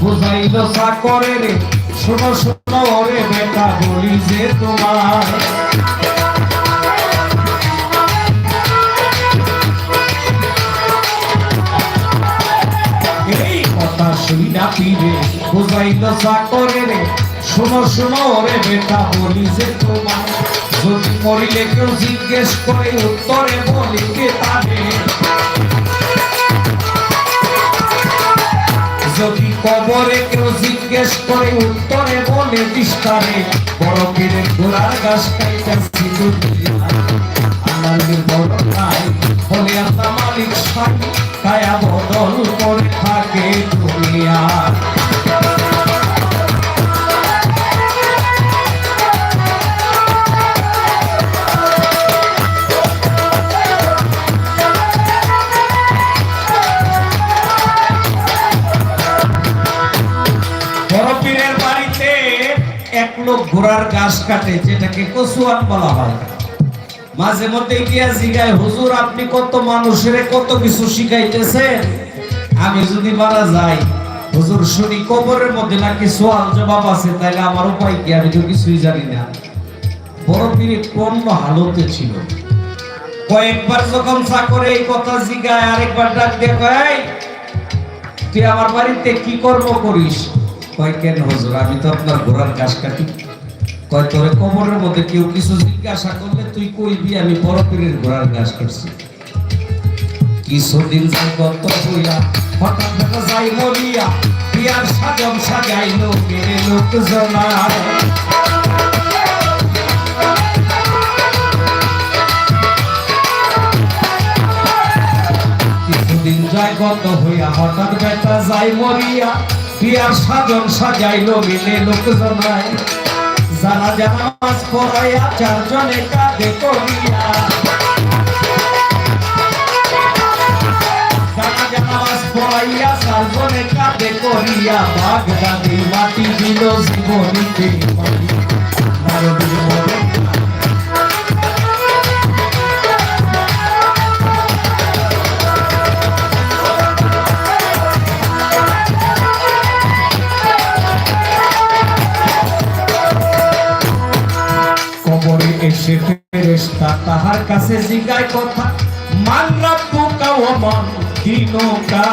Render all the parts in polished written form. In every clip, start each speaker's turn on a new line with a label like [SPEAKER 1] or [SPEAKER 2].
[SPEAKER 1] বুঝাইল চাকরে রে, শোনো শোনো রে বেটা বলি যে তোমার এই কথা শুইনা পীরে বুঝাইল চাকরে রে, শোনো শোনো রে বেটা বলি যে তোমার যদি মরিলে কেউ জিজ্ঞেস করে উত্তরে বলি কে তারে, যদি কবরে কেউ জিজ্ঞেস করে উত্তরে বলে বিস্তারে বড় পীরের ঘোড়ার গাছ খাইতেছি আমাদের বড় নাই বলে আল্লাহ মালিক সাই কায়া বদল করে থাকে দুনিয়া। এক লোক ঘোড়ার ঘাস কাটে, যেটাকে কচুয়ান বলা হয়। মাঝে মধ্যে গিয়া জিগায়, হুজুর আপনি কত মানুষের কত কিছু শিখাইতেছেন, আমি যদি মারা যাই হুজুর শুনি কবরের মধ্যে নাকি সওয়াল জবাব আছে, তাইলে আমার উপায় কি, আমি তো কিছুই জানি না। বড় পীর কোন হালতে ছিল, কয়েকবার যখন চাকরে এই কথা জিগায় আরেকবার ডাক দিয়ে কয়, তুই আমার বাড়িতে কি কর্ম করিস? কয় কেন হুজুর, আমি তো আপনার ঘোড়ার ঘাস কাটি। কয় তোরে কবরের মধ্যে কেউ কিছু জিজ্ঞাসা করলে তুই কইবি আমি বড় পীরের ঘোড়ার ঘাস কাটছি। কিছুদিন যাই গত হইয়া হঠাৎ দেখা যাই মরিয়া, বিয়ার সাজম সাজাইল মেরে লোকজনা। কিছুদিন যাই গত হইয়া হঠাৎ বেটা যাই মরিয়া, বিয়ার সাজন সাজাইল মিলে লোকজনায়, জানাজা নামাজ পড়াইয়া চারজনে কাঁধে করিয়া, জানাজা নামাজ পড়াইয়া চারজনে কাঁধে করিয়া, বাগদাদি মাটি দিল জীবনীতে এসে ফেরেশতা তাহার কাছে জিজ্ঞায় কথা, মান রাব্বুকা ওয়া মান দীনুকা।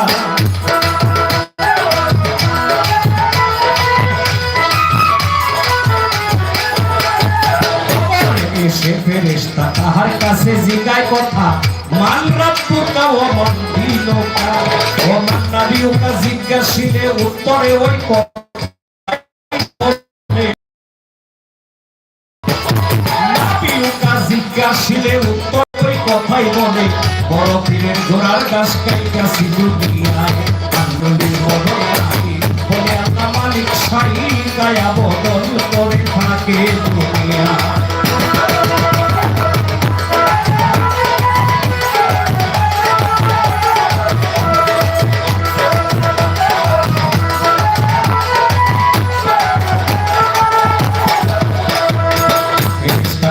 [SPEAKER 1] এসে ফেরেশতা তাহার কাছে জিজ্ঞায় কথা, মান রাব্বুকা ওয়া মান দীনুকা। ওয়া মান নাবিয়ুকা জিজ্ঞাসিলে উত্তরে ওই জিজ্ঞাসিলে উত্তর ওই কথাই বলে, বড় পীরের ঘোড়ার ঘাস খাইতাছি দুনিয়ায়, আন্দোলির বড় বলে আল্লাহ মালিক সাই গায়া বদল করে থাকে দুনিয়া।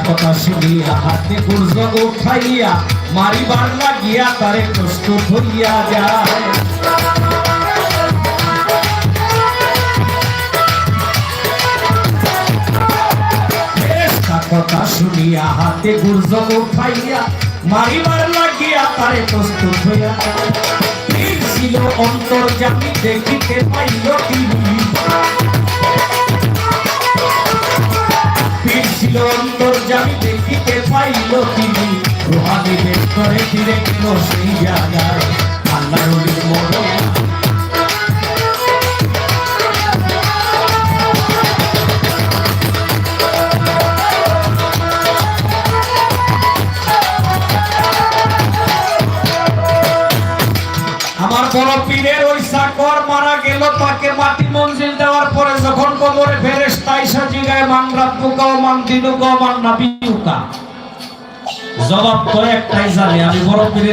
[SPEAKER 1] কথা শুনিয়া হাতে গুর্জ উঠাইয়া মারিবার লাগিয়া তারে প্রস্তুত হইয়া যায়। কথা শুনিয়া হাতে গুর্জ উঠাইয়া মারিবার লাগিয়া তারে প্রস্তুত হইয়া যায়। ছিল অন্তর্যামী দেখিতে পাইল তিনি, ছিল অন্তর্যামী দেখিতে পাইল তিনি, রুহানি বের করে ফিরে গেল সেই জায়গায় আল্লাহর মরণ। আমার বড় পীরের ওই চাকর মারা গেল, তাকে মাটি মঞ্জিল দেওয়ার পরে যখন কবরে ফেরেশতা আইসা জিগায়, মান রাব্বুকা ওয়া মান দীনুকা ওয়া মান নাবিয়ুকা, জবাব তো একটাই জানে, আমি বড় পীরের